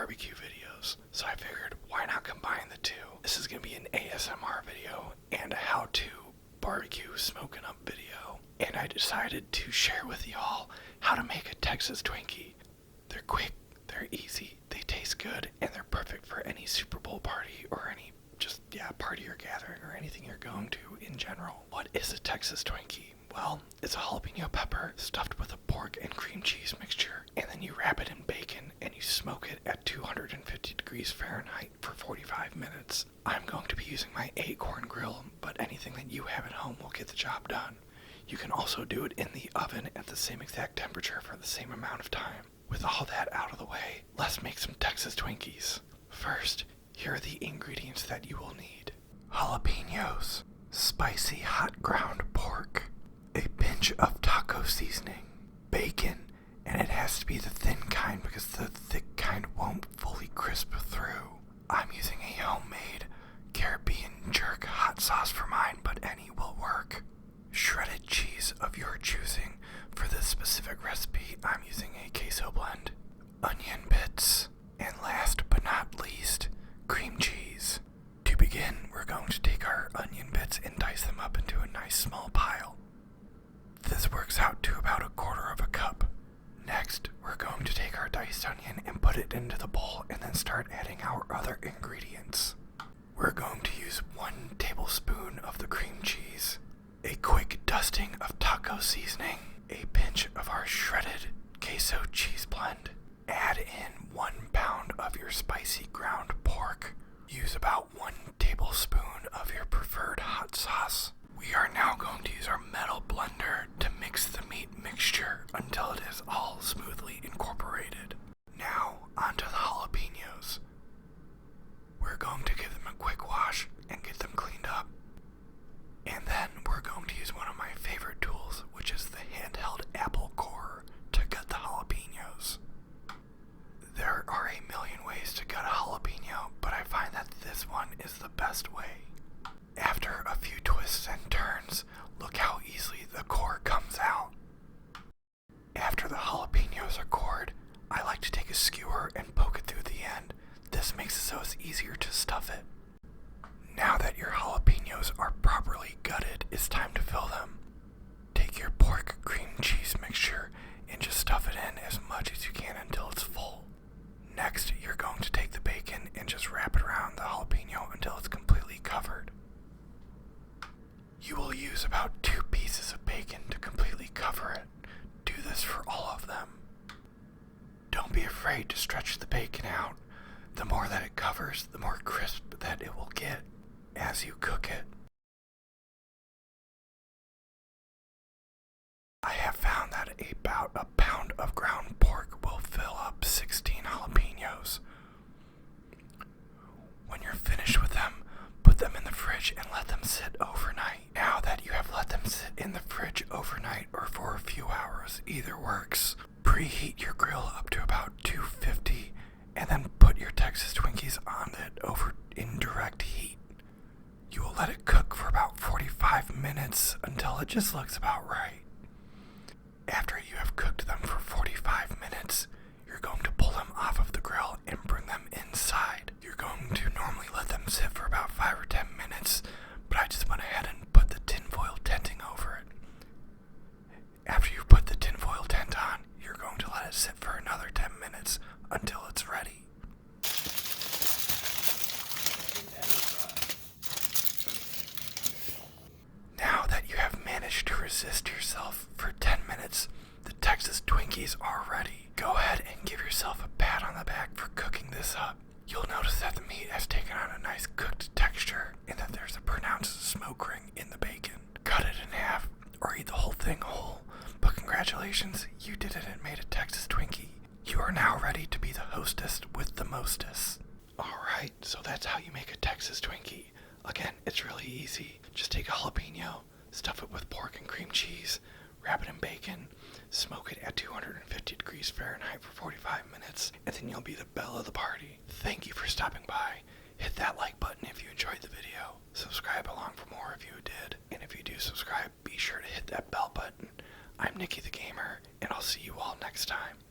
barbecue videos, so I figured why not combine the two. This is going to be an ASMR video and a how-to barbecue smoking up video, and I decided to share with y'all how to make a Texas Twinkie. They're quick, they're easy, they taste good, and they're perfect for any Super Bowl party or any party or gathering or anything you're going to in general. What is a Texas Twinkie? Well, it's a jalapeno pepper stuffed with a pork and cream cheese mixture, and then you wrap it in bacon and you smoke it at 250 degrees Fahrenheit for 45 minutes. I'm going to be using my Acorn grill, but anything that you have at home will get the job done. You can also do it in the oven at the same exact temperature for the same amount of time. With all that out of the way, let's make some Texas Twinkies. First, here are the ingredients that you will need. Jalapenos, spicy hot ground pork, a pinch of taco seasoning, bacon, and it has to be the thin kind because the thick kind won't fully crisp through. I'm using a homemade Caribbean jerk hot sauce for mine, but any will work. Shredded cheese of your choosing. For this specific recipe, I'm using a queso blend. Onion bits, and last but not least, cream cheese. To begin, we're going to take our onion bits and dice them up into a nice small pile. This works out to about 1/4 cup. Next, we're going to take our diced onion and put it into the bowl and then start adding our other ingredients. We're going to use 1 tablespoon of the cream cheese, a quick dusting of taco seasoning, a pinch of our shredded queso cheese blend. Add in 1 pound of your spicy ground pork. Use about 1 tablespoon of your preferred hot sauce. We are now going to use our metal blender to mix the meat mixture until it is all smoothly incorporated. Now, onto the jalapenos. We're going to give them a quick wash and get them cleaned up. And then we're going to use one of my favorite tools, which is the handheld apple corer, to gut the jalapenos. There are a million ways to gut a jalapeno, but I find that this one is the best way. After a few twists and turns, look how easily the core comes out. After the jalapenos are cored, I like to take a skewer and poke it through the end. This makes it so it's easier to stuff it. Now that your jalapenos are properly gutted, it's time to fill them. Take your pork cream cheese mixture and just stuff it in as much as you can until it's full. Next, you're going to take the bacon and just wrap it around the jalapeno until it's completely covered. You will use about 2 pieces of bacon to completely cover it. Do this for all of them. Don't be afraid to stretch the bacon out. The more that it covers, the more crisp that it will get as you cook it. I have found that about 1 pound of ground pork will fill up 16 jalapenos. When you're finished with them, put them in the fridge and let them sit overnight. Now that you have let them sit in the fridge overnight or for a few hours, either works. Preheat your grill up to about 250 and then put your Texas Twinkies on it over in direct heat. You will let it cook for about 45 minutes until it just looks about right. After you have cooked them for 45 minutes, you're going to pull them off of the grill and bring them inside. You're going to normally let them sit for about 5 or 10 minutes, but I just went ahead and put the tinfoil tenting over it. After you've put the tinfoil tent on, you're going to let it sit for another 10 minutes until it's ready. Now that you have managed to resist yourself for 10 minutes, the Texas Twinkies are ready. Go ahead and give yourself a pat on the back for cooking this up. You'll notice that the meat has taken on a nice cooked texture and that there's a pronounced smoke ring in the bacon. Cut it in half or eat the whole thing whole, but congratulations, you did it and made a Texas Twinkie. You are now ready to be the hostess with the mostess. Alright, so that's how you make a Texas Twinkie. Again, it's really easy. Just take a jalapeno, stuff it with pork and cream cheese, wrap it in bacon, smoke it at 250 degrees Fahrenheit for 45 minutes, and then you'll be the belle of the party. Thank you for stopping by. Hit that like button if you enjoyed the video. Subscribe along for more if you did. And if you do subscribe, be sure to hit that bell button. I'm Nikki the Gamer, and I'll see you all next time.